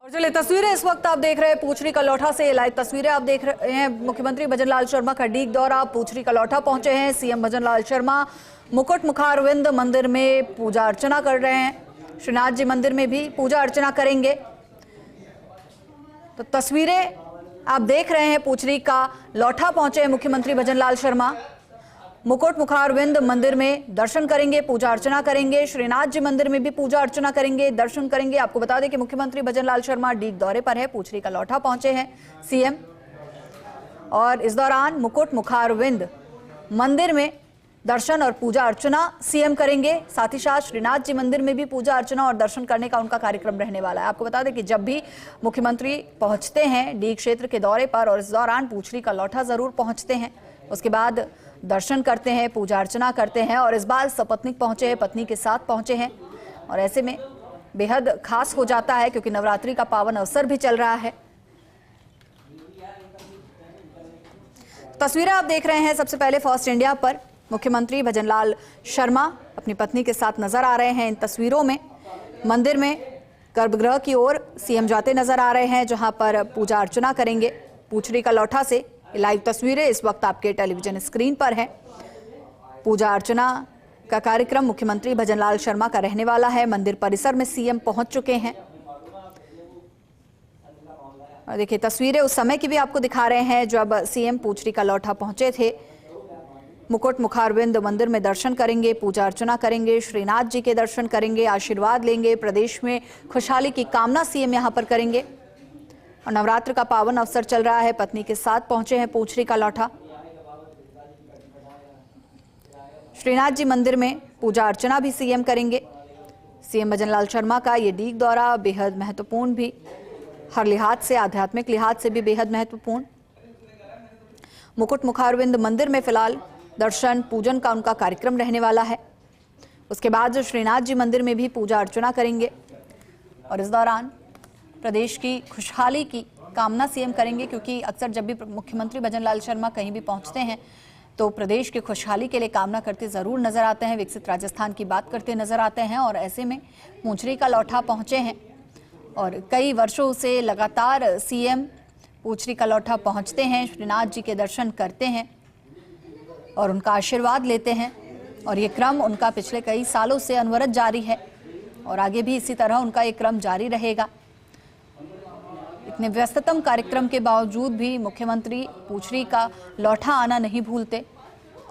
और चलिए तस्वीरें इस वक्त आप देख रहे हैं पूछरी कलौठा से लाइव तस्वीरें आप देख रहे हैं। मुख्यमंत्री भजनलाल शर्मा का डीग दौरा, पूछरी कलौठा पहुंचे हैं। सीएम भजनलाल शर्मा मुकुट मुखारविंद मंदिर में पूजा अर्चना कर रहे हैं। श्रीनाथ जी मंदिर में भी पूजा अर्चना करेंगे। तो तस्वीरें आप देख रहे हैं, पूछरी का लौठा पहुंचे हैं मुख्यमंत्री भजनलाल शर्मा। मुकुट मुखारविंद मंदिर में दर्शन करेंगे, पूजा अर्चना करेंगे। श्रीनाथ जी मंदिर में भी पूजा अर्चना करेंगे, दर्शन करेंगे। आपको बता दें कि मुख्यमंत्री भजनलाल शर्मा डीग दौरे पर है, पूछरी का लौठा पहुंचे हैं सीएम। और इस दौरान मुकुट मुखारविंद मंदिर में दर्शन और पूजा अर्चना सीएम करेंगे। साथ ही साथ श्रीनाथ जी मंदिर में भी पूजा अर्चना और दर्शन करने का उनका कार्यक्रम रहने वाला है। आपको बता दें कि जब भी मुख्यमंत्री पहुंचते हैं डीग क्षेत्र के दौरे पर और इस दौरान पूछरी का लौठा जरूर पहुंचते हैं, उसके बाद दर्शन करते हैं, पूजा अर्चना करते हैं। और इस बार सपत्नीक पहुंचे हैं, पत्नी के साथ पहुंचे हैं और ऐसे में बेहद खास हो जाता है क्योंकि नवरात्रि का पावन अवसर भी चल रहा है। तस्वीरें आप देख रहे हैं। सबसे पहले फर्स्ट इंडिया पर मुख्यमंत्री भजनलाल शर्मा अपनी पत्नी के साथ नजर आ रहे हैं। इन तस्वीरों में मंदिर में गर्भगृह की ओर सीएम जाते नजर आ रहे हैं, जहां पर पूजा अर्चना करेंगे। पूछरी का लौठा से लाइव तस्वीरें इस वक्त आपके टेलीविजन स्क्रीन पर है। पूजा अर्चना का कार्यक्रम मुख्यमंत्री भजनलाल शर्मा का रहने वाला है। मंदिर परिसर में सीएम पहुंच चुके हैं और देखिए तस्वीरें उस समय की भी आपको दिखा रहे हैं जब सीएम पूछरी का लौठा पहुंचे थे। मुकुट मुखारविंद मंदिर में दर्शन करेंगे, पूजा अर्चना करेंगे, श्रीनाथ जी के दर्शन करेंगे, आशीर्वाद लेंगे। प्रदेश में खुशहाली की कामना सीएम यहां पर करेंगे और नवरात्र का पावन अवसर चल रहा है। पत्नी के साथ पहुंचे हैं पूछरी का लौठा। श्रीनाथ जी मंदिर में पूजा अर्चना भी सीएम करेंगे। सीएम भजनलाल शर्मा का ये डीग दौरा बेहद महत्वपूर्ण भी, हर लिहाज से, आध्यात्मिक लिहाज से भी बेहद महत्वपूर्ण। मुकुट मुखारविंद मंदिर में फिलहाल दर्शन पूजन का उनका कार्यक्रम रहने वाला है। उसके बाद श्रीनाथ जी मंदिर में भी पूजा अर्चना करेंगे और इस दौरान प्रदेश की खुशहाली की कामना सीएम करेंगे, क्योंकि अक्सर जब भी मुख्यमंत्री भजनलाल शर्मा कहीं भी पहुंचते हैं तो प्रदेश की खुशहाली के लिए कामना करते जरूर नजर आते हैं, विकसित राजस्थान की बात करते नजर आते हैं। और ऐसे में पूछरी का लौठा पहुंचे हैं और कई वर्षों से लगातार सीएम पूछरी का लौठा पहुंचते हैं, श्रीनाथ जी के दर्शन करते हैं और उनका आशीर्वाद लेते हैं। और ये क्रम उनका पिछले कई सालों से अनवरत जारी है और आगे भी इसी तरह उनका ये क्रम जारी रहेगा। इतने व्यस्ततम कार्यक्रम के बावजूद भी मुख्यमंत्री पूछरी का लौठा आना नहीं भूलते,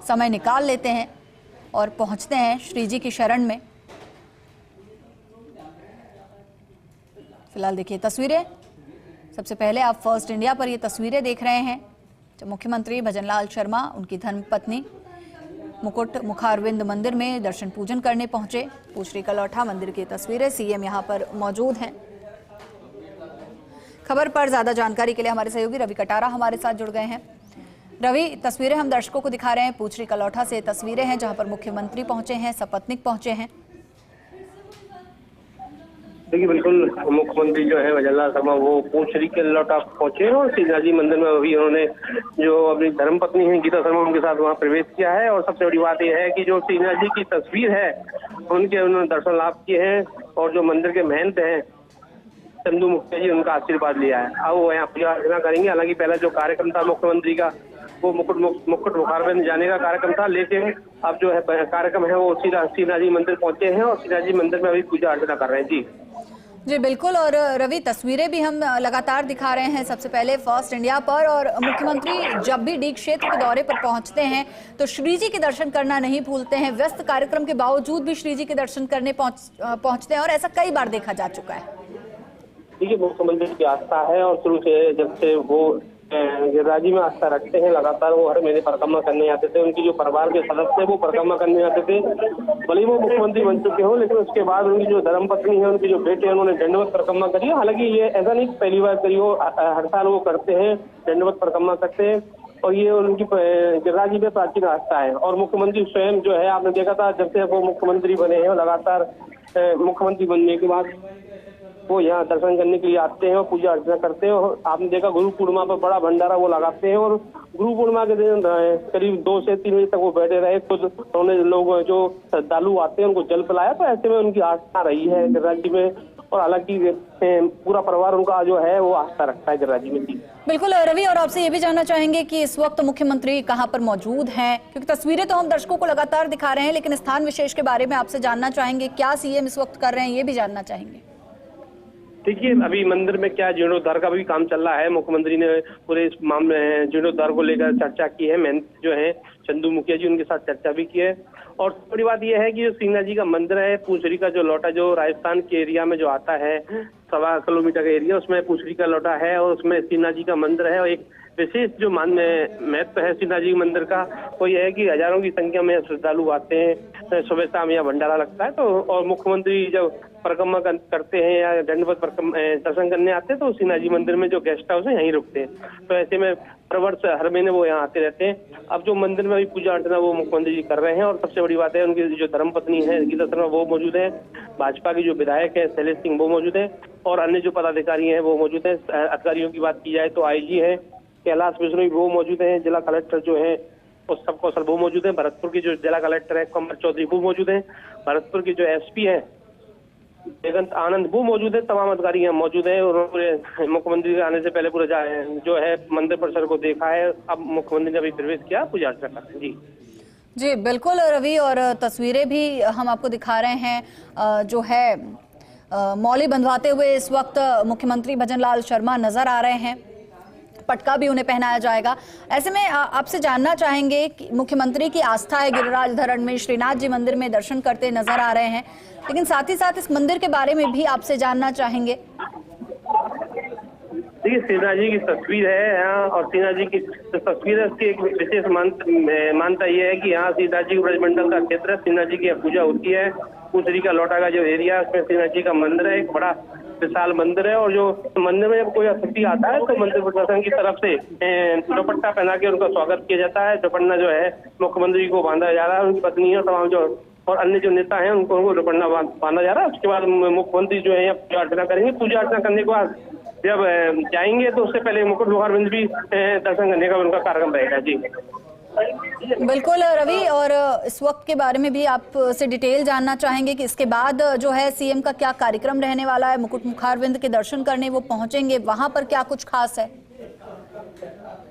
समय निकाल लेते हैं और पहुंचते हैं श्री जी की शरण में। फिलहाल देखिए तस्वीरें, सबसे पहले आप फर्स्ट इंडिया पर ये तस्वीरें देख रहे हैं जब मुख्यमंत्री भजनलाल शर्मा उनकी धर्मपत्नी मुकुट मुखारविंद मंदिर में दर्शन पूजन करने पहुंचे। पूछरी का लौठा मंदिर की तस्वीरें, सीएम यहां पर मौजूद हैं। खबर पर ज्यादा जानकारी के लिए हमारे सहयोगी रवि कटारा हमारे साथ जुड़ गए हैं। रवि, तस्वीरें हम दर्शकों को दिखा रहे हैं, पूछरी का लौठा से तस्वीरें हैं जहां पर मुख्यमंत्री पहुंचे हैं, सपत्नीक पहुंचे हैं। देखिए बिल्कुल, मुख्यमंत्री जो है भजनलाल शर्मा वो पूछरी के लौटा पहुंचे हैं और श्रीनाथ जी मंदिर में अभी उन्होंने जो अपनी धर्मपत्नी है गीता शर्मा उनके साथ वहां प्रवेश किया है। और सबसे बड़ी बात यह है कि जो श्रीनाथ जी की तस्वीर है उनके उन्होंने दर्शन लाभ किए हैं और जो मंदिर के महंत हैं चंदू मुखिया जी, उनका आशीर्वाद लिया है। अब वो यहाँ पूजा अर्चना करेंगे। हालांकि पहला जो कार्यक्रम था मुख्यमंत्री का वो मुकुट मुखारविंद जाने का कार्यक्रम था, लेकिन अब जो है कार्यक्रम है वो श्रीनाथ जी मंदिर पहुंचे हैं और श्रीनाथ जी मंदिर में अभी पूजा अर्चना कर रहे हैं। जी बिल्कुल। और रवि, तस्वीरें भी हम लगातार दिखा रहे हैं सबसे पहले फर्स्ट इंडिया पर। और मुख्यमंत्री जब भी डीग क्षेत्र के दौरे पर पहुंचते हैं तो श्री जी के दर्शन करना नहीं भूलते हैं। व्यस्त कार्यक्रम के बावजूद भी श्री जी के दर्शन करने पहुंचते हैं और ऐसा कई बार देखा जा चुका है। देखिए मुख्यमंत्री की आस्था है और शुरू से जब से वो गिरिराज जी में आस्था रखते हैं, लगातार वो हर महीने परिक्रमा करने आते थे। उनकी जो परिवार के सदस्य वो परिक्रमा करने आते थे, भले वो मुख्यमंत्री बन चुके हो, लेकिन उसके बाद उनकी जो धर्मपत्नी है, उनके जो बेटे हैं, उन्होंने दंडवत परिक्रमा करी है। हालांकि ये ऐसा नहीं पहली बार करी हो, हर साल वो करते हैं, दंडवत परिक्रमा करते हैं और ये उनकी गिरिराज जी में प्राचीन आस्था है। और मुख्यमंत्री स्वयं जो है, आपने देखा था जब से वो मुख्यमंत्री बने हैं, लगातार मुख्यमंत्री बनने के बाद वो यहाँ दर्शन करने के लिए आते हैं और पूजा अर्चना करते हैं। और आपने देखा गुरु पूर्णिमा पर बड़ा भंडारा वो लगाते हैं और गुरु पूर्णिमा के दिन करीब 2 से 3 बजे तक वो बैठे रहे। खुद उन्होंने लोग जो श्रद्धालु आते हैं उनको जल पिलाया। तो ऐसे में उनकी आस्था रही है गिरिराज जी में और हालांकि पूरा परिवार उनका जो है वो आस्था रखता है गिरिराज जी में। जी बिल्कुल रवि, और आपसे ये भी जानना चाहेंगे कि इस वक्त मुख्यमंत्री कहां पर मौजूद हैं, क्योंकि तस्वीरें तो हम दर्शकों को लगातार दिखा रहे हैं, लेकिन स्थान विशेष के बारे में आपसे जानना चाहेंगे, क्या सीएम इस वक्त कर रहे हैं, ये भी जानना चाहेंगे। देखिए, अभी मंदिर में क्या जीर्णोद्धार का भी काम चल रहा है। मुख्यमंत्री ने पूरे इस मामले जीर्णोद्धार को लेकर चर्चा की है। महंत जो है चंदू मुखिया जी, उनके साथ चर्चा भी की है। और बड़ी बात यह है कि जो सिंगनाथ जी का मंदिर है, पूछड़ी का जो लौटा जो राजस्थान के एरिया में जो आता है, 1.25 किलोमीटर का एरिया, उसमें पूछड़ी का लौटा है और उसमें सिंगनाथ जी का मंदिर है। और एक विशेष जो महत्व है सिंगनाथ जी मंदिर का, वो ये है कि हजारों की संख्या में श्रद्धालु आते हैं। सुबह शाम यहाँ भंडारा लगता है। तो और मुख्यमंत्री जब परिक्रमा करते हैं या दंडवत दर्शन करने आते हैं तो सिंगनाथ जी मंदिर में जो गेस्ट हाउस है यहीं रुकते हैं। तो ऐसे में प्रतिवर्ष हर महीने वो यहाँ आते रहते हैं। अब जो मंदिर में अभी पूजा अर्चना वो मुख्यमंत्री जी कर रहे हैं। और सबसे बड़ी बात है, उनकी जो धर्मपत्नी है गीता शर्मा वो मौजूद है, भाजपा के जो विधायक है शैलेश सिंह वो मौजूद है, और अन्य जो पदाधिकारी हैं वो मौजूद है। अधिकारियों की बात की जाए तो आईजी है कैलाश विष्णु वो मौजूद है, जिला कलेक्टर जो है उस सब कौशल वो मौजूद है, भरतपुर की जो जिला कलेक्टर है कमर चौधरी वो मौजूद है, भरतपुर की जो एसपी है बेगंत आनंद वो मौजूद है। तमाम अधिकारी यहाँ मौजूद है। और मुख्यमंत्री के आने से पहले पूरा जो है मंदिर परिसर को देखा है। अब मुख्यमंत्री ने अभी प्रवेश किया, पूजा अर्चना करते हैं। जी बिल्कुल रवि, और तस्वीरें भी हम आपको दिखा रहे हैं। जो है मौली बंधवाते हुए इस वक्त मुख्यमंत्री भजनलाल शर्मा नजर आ रहे हैं, पटका भी उन्हें पहनाया जाएगा। ऐसे में आपसे जानना चाहेंगे कि मुख्यमंत्री की आस्था है गिरिराज धरण में, श्रीनाथ जी मंदिर में दर्शन करते नजर आ रहे हैं, लेकिन साथ ही साथ इस मंदिर के बारे में भी आपसे जानना चाहेंगे। देखिए, श्रीनाथ जी की तस्वीर है यहाँ, और श्रीनाथ जी की तस्वीर है, उसकी एक विशेष मान्यता ये है कि यहाँ श्रीनाथ जी ब्रजमंडल का क्षेत्र है, श्रीनाथ जी की पूजा होती है। पूछड़ी का लौटा का जो एरिया है उसमें श्रीनाथ जी का मंदिर है, एक बड़ा विशाल मंदिर है। और जो मंदिर में जब कोई अतिथि आता है तो मंदिर प्रशासन की तरफ से दुपट्टा पहना के उनका स्वागत किया जाता है। दुपट्टा जो है मुख्यमंत्री को बांधा जा रहा है, उनकी पत्नी और तमाम जो और अन्य जो नेता हैं उनको दुपट्टा बांधा जा रहा है। उसके बाद मुख्यमंत्री जो है पूजा अर्चना करेंगे। पूजा अर्चना करने के बाद जब जाएंगे तो उससे पहले मुकुट मुखारबिंद भी दर्शन करने का उनका कार्यक्रम रहेगा। जी बिल्कुल रवि, और इस वक्त के बारे में भी आपसे डिटेल जानना चाहेंगे कि इसके बाद जो है सीएम का क्या कार्यक्रम रहने वाला है। मुकुट मुखारबिंद के दर्शन करने वो पहुंचेंगे, वहां पर क्या कुछ खास है?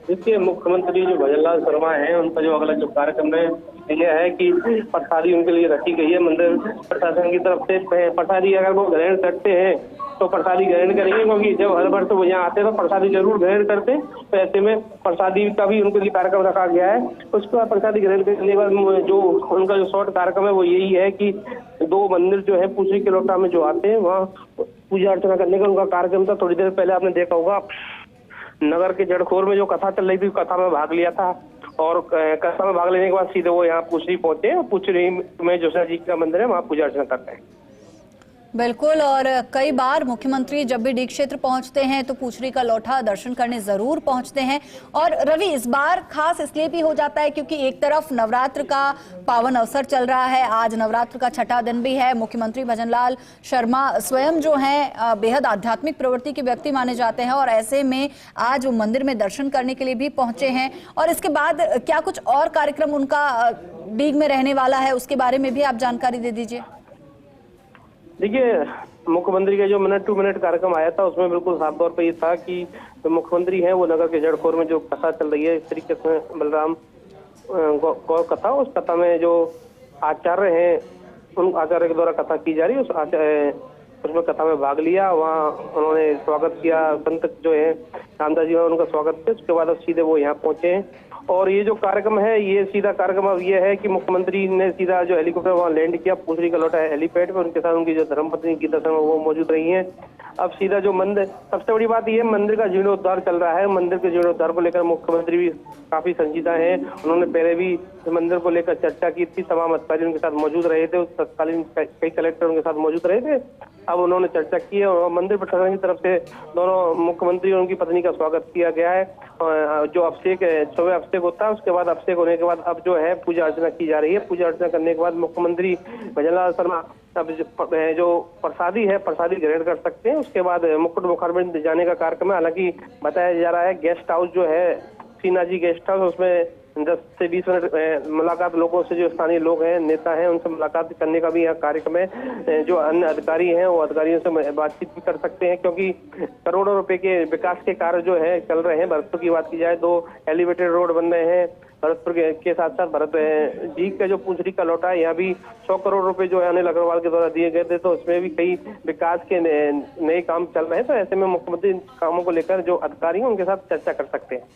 देखिए, मुख्यमंत्री जो भजनलाल शर्मा हैं उनका जो अगला जो कार्यक्रम है यह है कि प्रसादी उनके लिए रखी गई है। मंदिर प्रशासन की तरफ से प्रसादी अगर वो ग्रहण करते हैं तो प्रसादी ग्रहण करेंगे, क्योंकि जब हर वर्ष वो यहाँ आते हैं तो प्रसादी जरूर ग्रहण करते हैं। तो ऐसे में प्रसादी का भी उनके लिए कार्यक्रम रखा गया है। उसके बाद प्रसादी ग्रहण करने के बाद जो उनका जो शॉर्ट कार्यक्रम है वो यही है कि 2 मंदिर जो है पूछड़ी के लौटा में जो आते हैं वहाँ पूजा अर्चना करने का उनका कार्यक्रम था। थोड़ी देर पहले आपने देखा होगा नगर के जड़खोर में जो कथा चल रही थी, कथा में भाग लिया था। और कथा में भाग लेने के बाद सीधे वो यहाँ पूछड़ी पहुंचे और पूछड़ी में जोशा जी का मंदिर है वहाँ पूजा अर्चना करते हैं। बिल्कुल, और कई बार मुख्यमंत्री जब भी डी क्षेत्र पहुंचते हैं तो पूछड़ी का लौटा दर्शन करने जरूर पहुंचते हैं। और रवि, इस बार खास इसलिए भी हो जाता है क्योंकि एक तरफ नवरात्र का पावन अवसर चल रहा है, आज नवरात्र का छठा दिन भी है। मुख्यमंत्री भजनलाल शर्मा स्वयं जो हैं बेहद आध्यात्मिक प्रवृत्ति के व्यक्ति माने जाते हैं, और ऐसे में आज वो मंदिर में दर्शन करने के लिए भी पहुंचे हैं। और इसके बाद क्या कुछ और कार्यक्रम उनका डीग में रहने वाला है, उसके बारे में भी आप जानकारी दे दीजिए। देखिए, मुख्यमंत्री का जो मिनट टू मिनट कार्यक्रम आया था उसमें बिल्कुल साफ तौर पर ये था कि जो मुख्यमंत्री हैं वो नगर के जड़खोर में जो कथा चल रही है श्री कृष्ण बलराम गौ कथा, उस कथा में जो आचार्य हैं उन आचार्य के द्वारा कथा की जा रही है, उसमें कथा में भाग लिया। वहाँ उन्होंने स्वागत किया, संत जो है रामदास जी उनका स्वागत किया। उसके बाद अब सीधे वो यहाँ पहुंचे हैं। और ये जो कार्यक्रम है ये सीधा कार्यक्रम अब ये है कि मुख्यमंत्री ने सीधा जो हेलीकॉप्टर वहाँ लैंड किया पूछड़ी का लौटा है हेलीपैड पे, उनके साथ उनकी जो धर्मपत्नी गीता शर्मा वो मौजूद रही हैं। अब सीधा जो मंदिर, सबसे बड़ी बात ये मंदिर का जीर्णोद्धार चल रहा है। मंदिर के जीर्णोद्धार को लेकर मुख्यमंत्री भी काफी संजीदा हैं। उन्होंने पहले भी मंदिर को लेकर चर्चा की थी, तमाम अधिकारी उनके साथ मौजूद रहे थे, तत्कालीन कई कलेक्टर उनके साथ मौजूद रहे थे। अब उन्होंने चर्चा की है और मंदिर प्रशासन की तरफ से दोनों मुख्यमंत्री और उनकी पत्नी का स्वागत किया गया है। जो अभिषेक है, सुबह अभिषेक होता है, उसके बाद अभिषेक होने के बाद अब जो है पूजा अर्चना की जा रही है। पूजा अर्चना करने के बाद मुख्यमंत्री भजनलाल शर्मा अब जो प्रसादी है प्रसादी ग्रहण कर सकते हैं। उसके बाद मुकुट मुखारबिंद जाने का कार्यक्रम है। हालांकि बताया जा रहा है गेस्ट हाउस जो है श्रीनाथ जी गेस्ट हाउस, उसमें 10 से 20 मिनट मुलाकात लोगों से, जो स्थानीय लोग हैं, नेता हैं, उनसे मुलाकात करने का भी यहाँ कार्यक्रम है। जो अन्य अधिकारी हैं वो अधिकारियों से बातचीत भी कर सकते हैं, क्योंकि करोड़ों रुपए के विकास के कार्य जो है चल रहे हैं। भरतपुर की बात की जाए, 2 एलिवेटेड रोड बन रहे हैं भरतपुर के साथ साथ। भरत जी का जो पूंछड़ी का लौटा है, यहाँ भी 100 करोड़ रुपए जो है अनिल अग्रवाल के द्वारा दिए गए थे, तो उसमें भी कई विकास के नए काम चल रहे हैं। तो ऐसे में मुख्यमंत्री इन कामों को लेकर जो अधिकारी हैं उनके साथ चर्चा कर सकते हैं।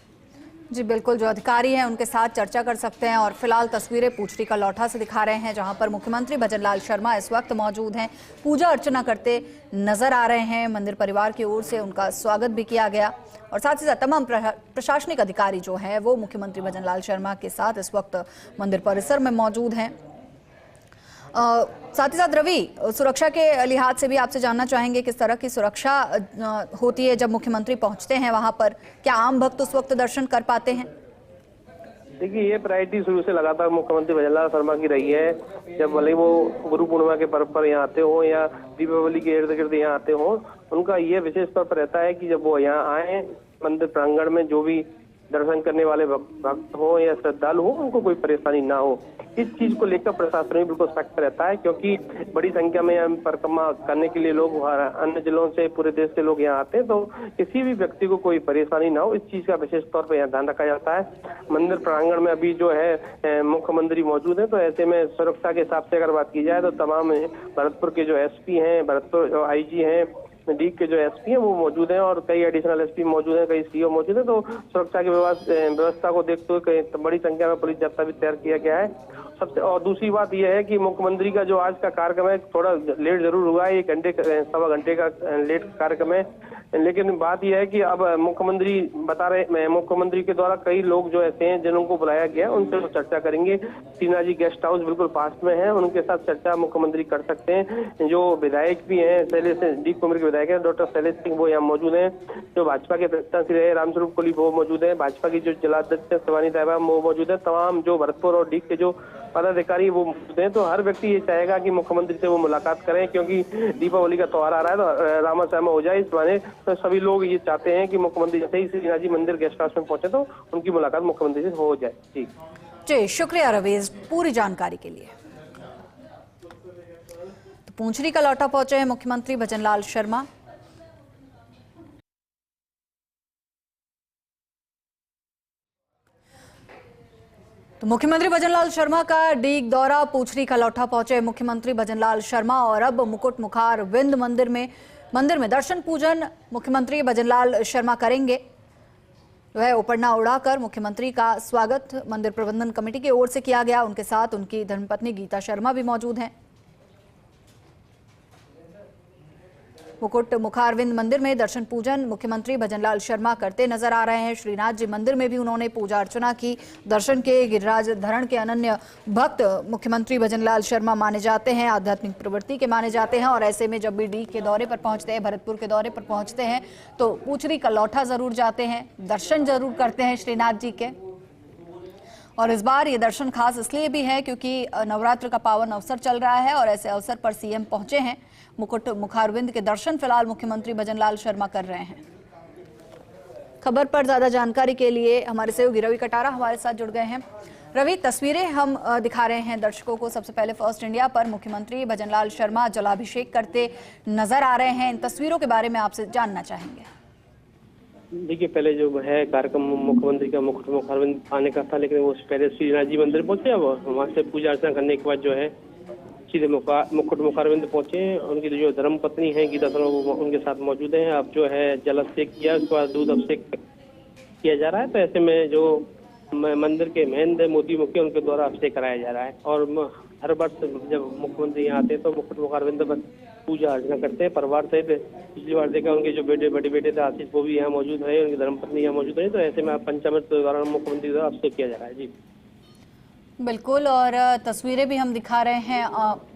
जी बिल्कुल, जो अधिकारी हैं उनके साथ चर्चा कर सकते हैं। और फिलहाल तस्वीरें पूंछड़ी का लौटा से दिखा रहे हैं, जहां पर मुख्यमंत्री भजनलाल शर्मा इस वक्त मौजूद हैं, पूजा अर्चना करते नजर आ रहे हैं। मंदिर परिवार की ओर से उनका स्वागत भी किया गया और साथ ही साथ तमाम प्रशासनिक अधिकारी जो हैं वो मुख्यमंत्री भजनलाल शर्मा के साथ इस वक्त मंदिर परिसर में मौजूद हैं। साथ ही साथ रवि, सुरक्षा के लिहाज से भी आपसे जानना चाहेंगे किस तरह की सुरक्षा होती है जब मुख्यमंत्री पहुंचते हैं वहां पर? क्या आम भक्त उस वक्त दर्शन कर पाते हैं? देखिए, ये प्रायोरिटी शुरू से लगातार मुख्यमंत्री भजनलाल शर्मा की रही है। जब भले वो गुरु पूर्णिमा के पर्व पर यहाँ आते हो या दीपावली के इर्द गिर्द यहाँ आते हो, उनका ये विशेष तौर पर रहता है कि जब वो यहाँ आए मंदिर प्रांगण में, जो भी दर्शन करने वाले भक्त हो या श्रद्धालु हो, उनको कोई परेशानी ना हो। इस चीज को लेकर प्रशासन भी बिल्कुल सख्त रहता है, क्योंकि बड़ी संख्या में परिक्रमा करने के लिए लोग अन्य जिलों से, पूरे देश से लोग यहाँ आते हैं, तो किसी भी व्यक्ति को कोई परेशानी ना हो, इस चीज का विशेष तौर पर यहाँ ध्यान रखा जाता है। मंदिर प्रांगण में अभी जो है मुख्यमंत्री मौजूद है, तो ऐसे में सुरक्षा के हिसाब से अगर बात की जाए तो तमाम भरतपुर के जो एसपी हैं, भरतपुर आईजी हैं, डीग के जो एसपी हैं वो मौजूद हैं और कई एडिशनल एसपी मौजूद हैं, कई सीओ मौजूद हैं। तो सुरक्षा की व्यवस्था को देखते हुए बड़ी संख्या में पुलिस जब्ता भी तैयार किया गया है। सबसे और दूसरी बात यह है कि मुख्यमंत्री का जो आज का कार्यक्रम है थोड़ा लेट जरूर हुआ है, 1 घंटे 1.25 घंटे का लेट कार्यक्रम है, लेकिन बात यह है कि अब मुख्यमंत्री बता रहे, मुख्यमंत्री के द्वारा कई लोग जो ऐसे हैं जिनको बुलाया गया उनसे वो चर्चा करेंगे। टीना जी गेस्ट हाउस बिल्कुल पास में है, उनके साथ चर्चा मुख्यमंत्री कर सकते हैं। जो विधायक भी हैं, शैलेश डी कुमार के विधायक है डॉक्टर शैलेश सिंह, वो यहाँ मौजूद हैं। जो भाजपा के प्रत्याशी रहे रामस्वरूप कोली वो मौजूद है। भाजपा की जो जिलाध्यक्ष शिवानी तैयबा वो मौजूद है। तमाम जो भरतपुर और डीग के जो पदाधिकारी वो मौजूद हैं। तो हर व्यक्ति ये चाहेगा कि मुख्यमंत्री से वो मुलाकात करें, क्योंकि दीपावली का त्योहार आ रहा है, तो रामा श्यामा हो जाए इस बहाने। तो सभी लोग ये चाहते हैं कि मुख्यमंत्री जैसे ही श्रीनाथ जी मंदिर गेस्ट हाउस में पहुंचे तो उनकी मुलाकात मुख्यमंत्री से हो जाए। जी शुक्रिया रवीज पूरी जानकारी के लिए। तो पूंछड़ी का लौटा पहुंचे हैं मुख्यमंत्री भजनलाल शर्मा। तो मुख्यमंत्री भजनलाल शर्मा का डीग दौरा, पूंछड़ी का लौटा पहुंचे मुख्यमंत्री भजनलाल शर्मा और अब मुकुट मुखार विंद मंदिर में दर्शन पूजन मुख्यमंत्री भजनलाल शर्मा करेंगे। वह उपरना उड़ाकर मुख्यमंत्री का स्वागत मंदिर प्रबंधन कमेटी की ओर से किया गया। उनके साथ उनकी धर्मपत्नी गीता शर्मा भी मौजूद हैं। मुकुट मुखारविंद मंदिर में दर्शन पूजन मुख्यमंत्री भजनलाल शर्मा करते नजर आ रहे हैं। श्रीनाथ जी मंदिर में भी उन्होंने पूजा अर्चना की, दर्शन के। गिरिराज धरण के अनन्य भक्त मुख्यमंत्री भजनलाल शर्मा माने जाते हैं, आध्यात्मिक प्रवृत्ति के माने जाते हैं और ऐसे में जब भी डीग के दौरे पर पहुंचते हैं, भरतपुर के दौरे पर पहुंचते हैं तो पूंछड़ी का लौटा जरूर जाते हैं, दर्शन जरूर करते हैं श्रीनाथ जी के। और इस बार ये दर्शन खास इसलिए भी है क्योंकि नवरात्र का पावन अवसर चल रहा है और ऐसे अवसर पर सीएम पहुंचे हैं। मुकुट मुखारविंद के दर्शन फिलहाल मुख्यमंत्री भजनलाल शर्मा कर रहे हैं। खबर पर ज्यादा जानकारी के लिए हमारे सहयोगी रवि कटारा हमारे साथ जुड़ गए हैं। रवि, तस्वीरें हम दिखा रहे हैं दर्शकों को। सबसे पहले फर्स्ट इंडिया पर मुख्यमंत्री भजनलाल शर्मा जलाभिषेक करते नजर आ रहे हैं। इन तस्वीरों के बारे में आपसे जानना चाहेंगे। देखिए, पहले जो है कार्यक्रम मुख्यमंत्री का मुकुट मुखारविंद आने का था, लेकिन वो पहले श्रीनाथ जी मंदिर पहुंचे। अब वहाँ से पूजा अर्चना करने के बाद जो है सीधे मुकुट मुखारविंद पहुंचे। उनकी जो धर्म पत्नी है गीता शर्मा वो उनके साथ मौजूद हैं। अब जो है जल अभिषेक किया, उसके बाद दूध अभिषेक किया जा रहा है। तो ऐसे में जो मंदिर के महेंद्र मोदी मुखी उनके द्वारा अभिषेक कराया जा रहा है। और हर वर्ष जब मुख्यमंत्री यहाँ आते हैं तो मुकुट मुखारविंद पर पूजा अर्चना करते हैं परिवार सहित। पिछली बार देखा उनके जो बड़े बेटे थे आशीष, वो भी यहाँ मौजूद रहे, उनकी धर्मपत्नी यहाँ मौजूद रही। तो ऐसे में पंचामृत द्वारा मुख्यमंत्री द्वारा अभिषेक किया जा रहा है। जी बिल्कुल, और तस्वीरें भी हम दिखा रहे हैं।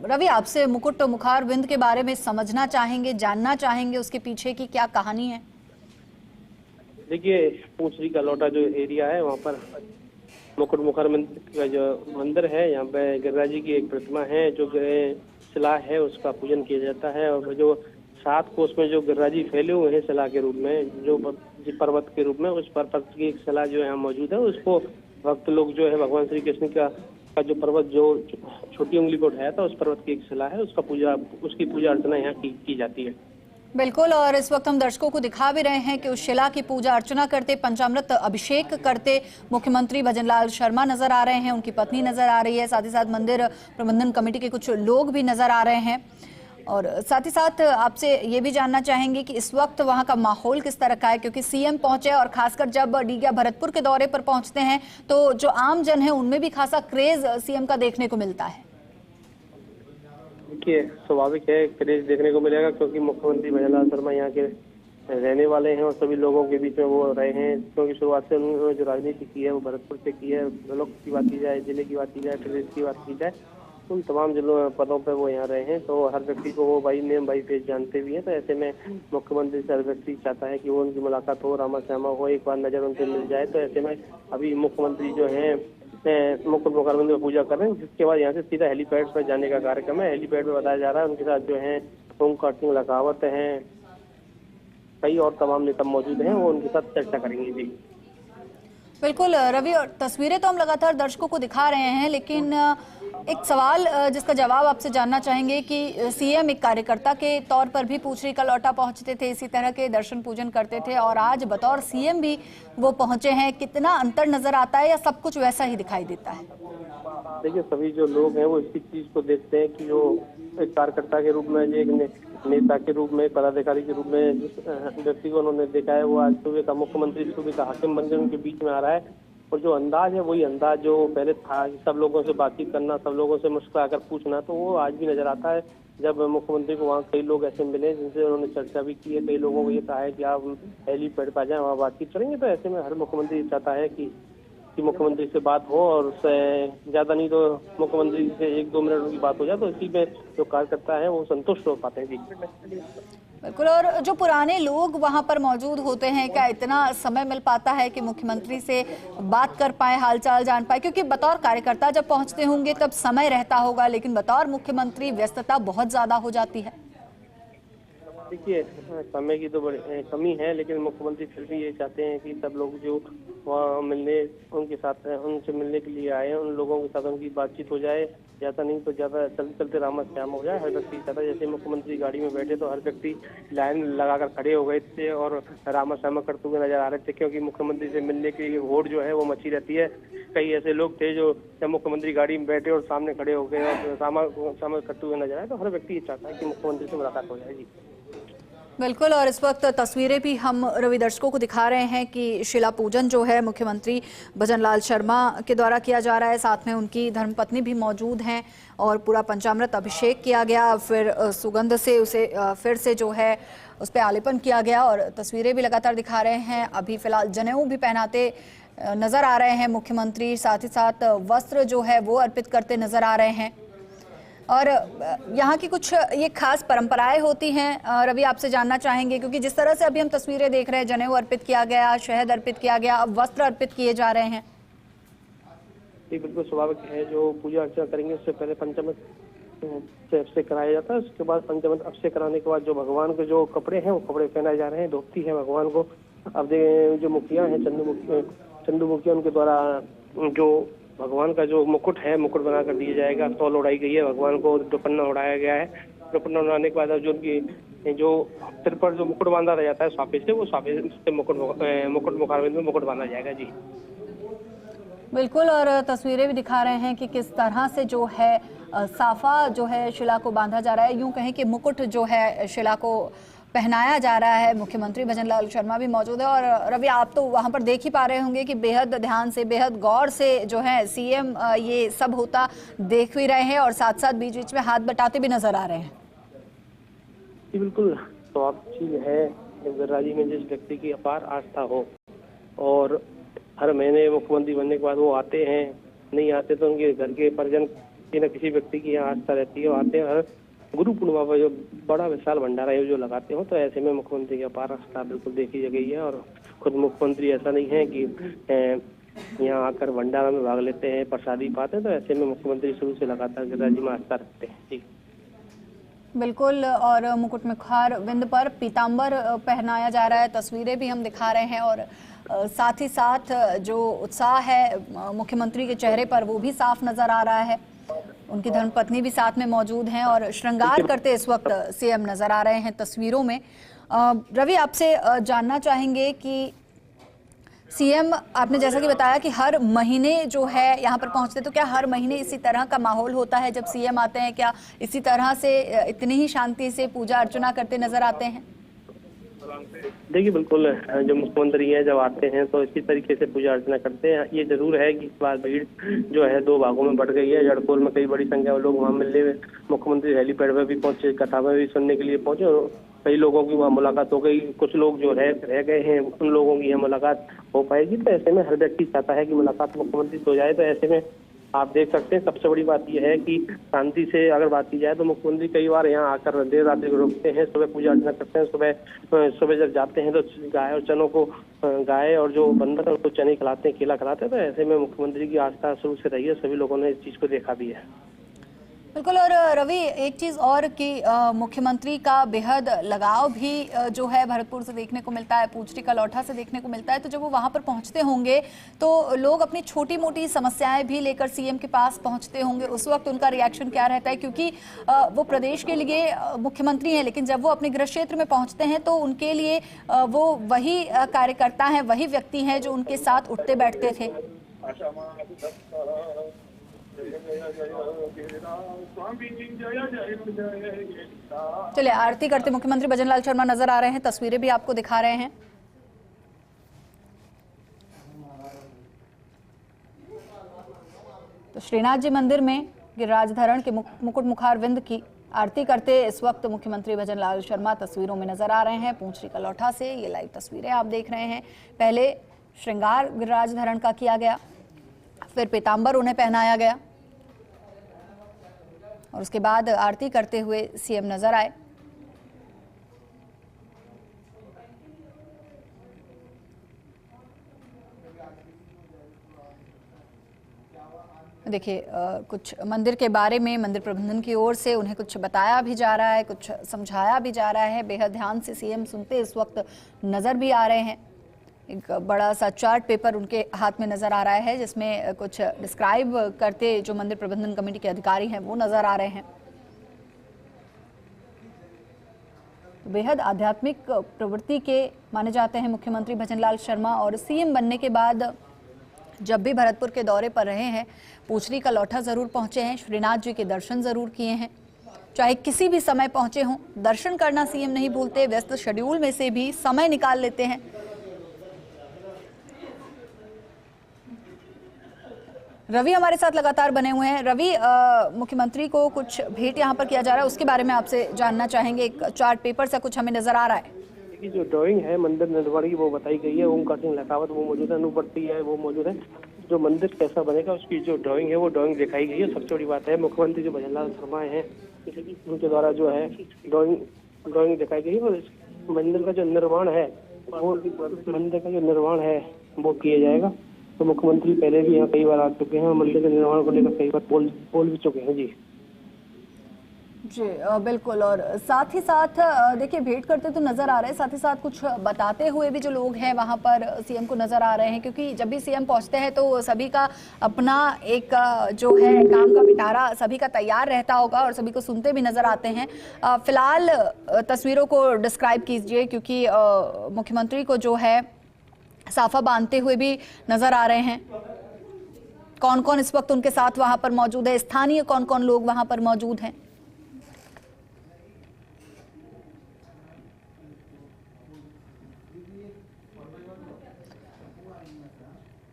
रवि, आपसे मुकुट मुखारविंद के बारे में समझना चाहेंगे, जानना चाहेंगे उसके पीछे की क्या कहानी है? देखिए, पूंछड़ी का लौटा जो एरिया है वहाँ पर मुकुट मुखारविंद का जो मंदिर है, यहाँ पे गिरिराज जी की एक प्रतिमा है, जो शिला है उसका पूजन किया जाता है। और जो 7 कोस में जो गिरिराज जी फैले हुए हैं शिला के रूप में, जो पर्वत के रूप में, उस पर्वत की एक शिला जो यहाँ मौजूद है उसको भक्त लोग जो है भगवान श्री कृष्ण का जो पर्वत जो छोटी उंगली को उठाया था, उस पर्वत की एक शिला है, उसकी पूजा अर्चना यहाँ की जाती है। बिल्कुल, और इस वक्त हम दर्शकों को दिखा भी रहे हैं कि उस शिला की पूजा अर्चना करते, पंचामृत अभिषेक करते मुख्यमंत्री भजनलाल शर्मा नजर आ रहे हैं, उनकी पत्नी नजर आ रही है, साथ ही साथ मंदिर प्रबंधन कमेटी के कुछ लोग भी नजर आ रहे हैं। और साथ ही साथ आपसे ये भी जानना चाहेंगे कि इस वक्त वहां का माहौल किस तरह का है, क्योंकि सीएम पहुंचे और खासकर जब डीगा भरतपुर के दौरे पर पहुंचते हैं तो जो आम जन है उनमें भी खासा क्रेज सीएम का देखने को मिलता है। देखिए, स्वाभाविक है क्रेज देखने को मिलेगा, क्योंकि मुख्यमंत्री भजनलाल शर्मा यहाँ के रहने वाले हैं और सभी लोगों के बीच में वो रहे हैं। क्योंकि शुरुआत से उन्होंने जो राजनीति की है वो भरतपुर से की है। ब्लॉक की बात की जाए, जिले की बात की जाए, प्रदेश की बात की जाए, उन तमाम जिलों पदों पर वो यहाँ रहे हैं। तो हर व्यक्ति को वो बाई नेम बाई फेस जानते भी हैं। तो ऐसे में मुख्यमंत्री से हर व्यक्ति चाहता है कि वो उनकी मुलाकात हो, रामा श्यामा हो, एक बार नजर उनसे मिल जाए। तो ऐसे में अभी मुख्यमंत्री जो है मुकुट मोकानंद में पूजा कर रहे हैं, जिसके बाद यहाँ से सीधा हेलीपैड पर जाने का कार्यक्रम है। हेलीपैड पर बताया जा रहा है उनके साथ जो है ओमकार सिंह लखावत हैं, कई और तमाम नेता मौजूद हैं, वो उनके साथ चर्चा करेंगे। जी बिल्कुल रवि, और तस्वीरें तो हम लगातार दर्शकों को दिखा रहे हैं, लेकिन एक सवाल जिसका जवाब आपसे जानना चाहेंगे कि सीएम एक कार्यकर्ता के तौर पर भी पूछरी का लौटा पहुंचते थे, इसी तरह के दर्शन पूजन करते थे, और आज बतौर सीएम भी वो पहुंचे हैं। कितना अंतर नजर आता है या सब कुछ वैसा ही दिखाई देता है? देखिए, सभी जो लोग हैं वो इसी चीज को देखते हैं कि जो एक कार्यकर्ता के रूप में, एक नेता के रूप में, पदाधिकारी के रूप में जिस व्यक्ति को उन्होंने देखा है, वो आज सूबे का मुख्यमंत्री, सूबे का हाकिम बनकर उनके बीच में आ रहा है। और जो अंदाज है वही अंदाज जो पहले था, सब लोगों से बातचीत करना, सब लोगों से मुस्कुराकर पूछना, तो वो आज भी नजर आता है। जब मुख्यमंत्री को वहाँ कई लोग ऐसे मिले जिनसे उन्होंने चर्चा भी की है, कई लोगों को ये कहा है कि आप हेलीपैड पर जाए, वहाँ बातचीत करेंगे। तो ऐसे में हर मुख्यमंत्री चाहता है कि मुख्यमंत्री से बात हो, और उससे ज्यादा नहीं तो मुख्यमंत्री से 1-2 मिनट उनकी बात हो जाए, तो इसी में जो कार्यकर्ता है वो संतुष्ट हो पाते हैं। जी बिल्कुल, और जो पुराने लोग वहां पर मौजूद होते हैं, क्या इतना समय मिल पाता है कि मुख्यमंत्री से बात कर पाए, हालचाल जान पाए? क्योंकि बतौर कार्यकर्ता जब पहुंचते होंगे तब समय रहता होगा, लेकिन बतौर मुख्यमंत्री व्यस्तता बहुत ज्यादा हो जाती है। देखिए, समय की तो बड़ी कमी है, लेकिन मुख्यमंत्री फिर भी ये चाहते हैं कि सब लोग जो वहाँ उनसे मिलने के लिए आए हैं, उन लोगों के साथ उनकी बातचीत हो जाए। ज्यादा नहीं तो ज्यादा चलते चलते रामा श्याम हो जाए। हर व्यक्ति चाहता है, जैसे मुख्यमंत्री गाड़ी में बैठे तो हर व्यक्ति लाइन लगाकर खड़े हो गए थे और रामा श्यामा करते हुए नजर आ रहे थे, क्योंकि मुख्यमंत्री से मिलने की होड़ जो है वो मची रहती है। कई ऐसे लोग थे जो जब मुख्यमंत्री गाड़ी में बैठे और सामने खड़े हो गए और रामा श्यामा करते हुए नजर आए। तो हर व्यक्ति ये चाहता है कि मुख्यमंत्री से मुलाकात हो जाए। जी बिल्कुल, और इस वक्त तस्वीरें भी हम रवि दर्शकों को दिखा रहे हैं कि शिला पूजन जो है मुख्यमंत्री भजनलाल शर्मा के द्वारा किया जा रहा है। साथ में उनकी धर्मपत्नी भी मौजूद हैं और पूरा पंचामृत अभिषेक किया गया, फिर सुगंध से उसे फिर से जो है उस पर आलेपन किया गया, और तस्वीरें भी लगातार दिखा रहे हैं। अभी फिलहाल जनेऊ भी पहनाते नजर आ रहे हैं मुख्यमंत्री, साथ ही साथ वस्त्र जो है वो अर्पित करते नजर आ रहे हैं। और यहाँ की कुछ ये खास परंपराएं होती हैं, रवि आपसे जानना चाहेंगे, क्योंकि जिस तरह से अभी हम तस्वीरें देख रहे हैं, जनेऊ अर्पित किया गया, शहद अर्पित किया गया, अब वस्त्र अर्पित किए जा रहे हैं। ये बिल्कुल स्वाभाविक है। जो पूजा अर्चना करेंगे उससे पहले पंचामृत से अभिषेक कराया जाता है। उसके बाद पंचामृत अभिषेक कराने के बाद जो भगवान के जो कपड़े हैं वो कपड़े पहनाए जा रहे हैं, धोती है भगवान को। अब जो मुखिया है, चंदू मुखिया, उनके द्वारा जो भगवान का जो मुकुट है, मुकुट बना कर दिया जाएगा। तौल उड़ाई गई है, भगवान को दुपन्ना उड़ाया गया है। दुपन्ना उड़ाने के बाद जो उनकी जो सिर पर जो मुकुट बांधा रह जाता है स्वापे से, वो स्वापे से मुकुट मुखारविंद में मुकुट बांधा जाएगा। जी बिल्कुल, और तस्वीरें भी दिखा रहे हैं कि किस तरह से जो है साफा जो है शिला को बांधा जा रहा है, यूं कहें कि मुकुट जो है शिला को पहनाया जा रहा है। मुख्यमंत्री भजनलाल शर्मा भी मौजूद है, और रवि आप तो वहां पर देख ही पा रहे होंगे कि बेहद ध्यान से, बेहद गौर से जो है सीएम ये सब होता देख भी रहे हैं, और साथ साथ बीच बीच में हाथ बटाते भी नजर आ रहे हैं। बिल्कुल स्वाभाविक चीज है, राज्य में जिस व्यक्ति की अपार आस्था हो और हर महीने मुख्यमंत्री बनने के बाद वो आते हैं, नहीं आते तो उनके घर के परिजन किसी न किसी व्यक्ति की यहाँ आस्था रहती है, वो आते हैं। हर गुरु पूर्णिमा पर जो बड़ा विशाल भंडारा है जो लगाते हो, तो ऐसे में मुख्यमंत्री की अपार आस्था बिल्कुल देखी गई है। और खुद मुख्यमंत्री ऐसा नहीं है कि यहाँ आकर भंडारा में भाग लेते हैं, प्रसादी पाते हैं, तो ऐसे में मुख्यमंत्री शुरू से लगातार राज्य में आस्था रखते हैं। जी बिल्कुल, और मुकुट मुखार विंद पर पीतांबर पहनाया जा रहा है, तस्वीरें भी हम दिखा रहे हैं और साथ ही साथ जो उत्साह है मुख्यमंत्री के चेहरे पर वो भी साफ नजर आ रहा है। उनकी धर्मपत्नी भी साथ में मौजूद हैं और श्रृंगार करते इस वक्त सीएम नजर आ रहे हैं तस्वीरों में। रवि, आपसे जानना चाहेंगे कि सीएम, आपने जैसा कि बताया कि हर महीने जो है यहाँ पर पहुंचते, तो क्या हर महीने इसी तरह का माहौल होता है जब सीएम आते हैं? क्या इसी तरह से इतनी ही शांति से पूजा अर्चना करते नजर आते हैं? देखिए, बिल्कुल, जो मुख्यमंत्री है जब आते हैं तो इसी तरीके से पूजा अर्चना करते हैं। ये जरूर है कि इस बार भीड़ जो है 2 भागों में बढ़ गई है। जड़कोल में कई बड़ी संख्या में लोग वहाँ मिलने में, मुख्यमंत्री हेलीपैड पर भी पहुंचे, कथा में भी सुनने के लिए पहुंचे और कई लोगों की वहाँ मुलाकात हो गई। कुछ लोग जो रह गए हैं उन लोगों की मुलाकात हो पाएगी। तो ऐसे में हर व्यक्ति चाहता है कि मुलाकात मुख्यमंत्री से हो जाए। तो ऐसे में आप देख सकते हैं, सबसे बड़ी बात यह है कि शांति से अगर बात की जाए तो मुख्यमंत्री कई बार यहाँ आकर देर रात रुकते हैं, सुबह पूजा अर्चना करते हैं। सुबह जब जाते हैं तो गाय और चनों को, गाय और जो बंदर उनको चने खिलाते हैं, केला खिलाते हैं। तो ऐसे में मुख्यमंत्री की आस्था शुरू से रही है, सभी लोगों ने इस चीज को देखा भी है। बिल्कुल, और रवि, एक चीज और कि मुख्यमंत्री का बेहद लगाव भी जो है भरतपुर से देखने को मिलता है, पूछरी का लौठा से देखने को मिलता है। तो जब वो वहां पर पहुंचते होंगे तो लोग अपनी छोटी मोटी समस्याएं भी लेकर सीएम के पास पहुंचते होंगे, उस वक्त उनका रिएक्शन क्या रहता है? क्योंकि वो प्रदेश के लिए मुख्यमंत्री हैं, लेकिन जब वो अपने गृह क्षेत्र में पहुंचते हैं तो उनके लिए वो वही कार्यकर्ता हैं, वही व्यक्ति हैं जो उनके साथ उठते बैठते थे। चलिए, आरती करते मुख्यमंत्री भजनलाल शर्मा नजर आ रहे हैं, तस्वीरें भी आपको दिखा रहे हैं। तो श्रीनाथ जी मंदिर में गिरिराज धरण के मुकुट मुखार विंद की आरती करते इस वक्त मुख्यमंत्री भजनलाल शर्मा तस्वीरों में नजर आ रहे हैं। पूंछरी का लौठा से ये लाइव तस्वीरें आप देख रहे हैं। पहले श्रृंगार गिरिराज धरण का किया गया, फिर पीतांबर उन्हें पहनाया गया और उसके बाद आरती करते हुए सीएम नजर आए। देखिए, कुछ मंदिर के बारे में मंदिर प्रबंधन की ओर से उन्हें कुछ बताया भी जा रहा है, कुछ समझाया भी जा रहा है। बेहद ध्यान से सीएम सुनते इस वक्त नजर भी आ रहे हैं। एक बड़ा सा चार्ट पेपर उनके हाथ में नजर आ रहा है जिसमें कुछ डिस्क्राइब करते जो मंदिर प्रबंधन कमेटी के अधिकारी हैं वो नजर आ रहे हैं। तो बेहद आध्यात्मिक प्रवृत्ति के माने जाते हैं मुख्यमंत्री भजनलाल शर्मा और सीएम बनने के बाद जब भी भरतपुर के दौरे पर रहे हैं, पूछरी का लौठा जरूर पहुंचे हैं, श्रीनाथ जी के दर्शन जरूर किए हैं। चाहे किसी भी समय पहुंचे हों, दर्शन करना सीएम नहीं भूलते, व्यस्त शेड्यूल में से भी समय निकाल लेते हैं। रवि हमारे साथ लगातार बने हुए हैं। रवि, मुख्यमंत्री को कुछ भेंट यहाँ पर किया जा रहा है, उसके बारे में आपसे जानना चाहेंगे। एक चार्ट पेपर सा कुछ हमें नजर आ रहा है कि जो ड्राइंग है मंदिर निर्माण की वो बताई गई है। ओमकार सिंह लखावत वो मौजूद है, अनुवर्ती है वो मौजूद है। जो मंदिर कैसा बनेगा उसकी जो ड्राइंग है वो ड्राइंग दिखाई गई है। सबसे बड़ी बात है मुख्यमंत्री जो भजनलाल शर्मा हैं उनके द्वारा जो है ड्राइंग दिखाई गई है और मंदिर का जो निर्माण है वो किया जाएगा। तो मुख्यमंत्री पहले भी यहाँ कई बार आ चुके हैं और मंदिर के निर्माण को लेकर कई बार बोल भी चुके हैं। जी बिल्कुल, और साथ ही साथ देखिए भेंट करते तो नजर आ रहे हैं, साथ ही साथ कुछ बताते हुए भी जो लोग हैं वहां पर सीएम को नजर आ रहे हैं। क्योंकि जब भी सीएम पहुंचते हैं तो सभी का अपना एक जो है काम का पिटारा सभी का तैयार रहता होगा और सभी को सुनते भी नजर आते हैं। फिलहाल तस्वीरों को डिस्क्राइब कीजिए, क्योंकि मुख्यमंत्री को जो है साफा बांधते हुए भी नजर आ रहे हैं। कौन कौन इस वक्त उनके साथ वहां पर मौजूद है, स्थानीय कौन कौन लोग वहां पर मौजूद हैं?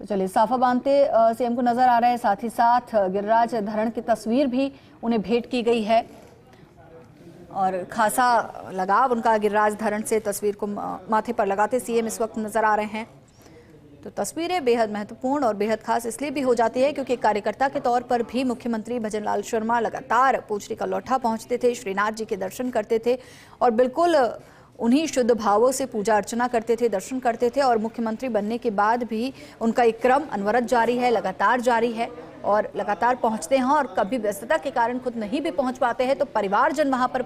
तो चलिए, साफा बांधते सीएम को नजर आ रहे हैं, साथ ही साथ गिरिराज धरण की तस्वीर भी उन्हें भेंट की गई है और खासा लगाव उनका गिरिराज धरण से तस्वीर को माथे पर लगाते सीएम इस वक्त नजर आ रहे हैं। तो तस्वीरें बेहद महत्वपूर्ण और बेहद खास इसलिए भी हो जाती है क्योंकि कार्यकर्ता के तौर पर भी मुख्यमंत्री भजनलाल शर्मा लगातार पूछरी का लौठा पहुंचते थे, श्रीनाथ जी के दर्शन करते थे और बिल्कुल उन्हीं शुद्ध भावों से पूजा अर्चना करते थे, दर्शन करते थे। और मुख्यमंत्री बनने के बाद भी उनका एक क्रम अनवरत जारी है, लगातार जारी है और लगातार पहुंचते हैं और कभी व्यस्तता के कारण खुद नहीं भी पहुंच पाते हैं तो परिवारजन वहां पर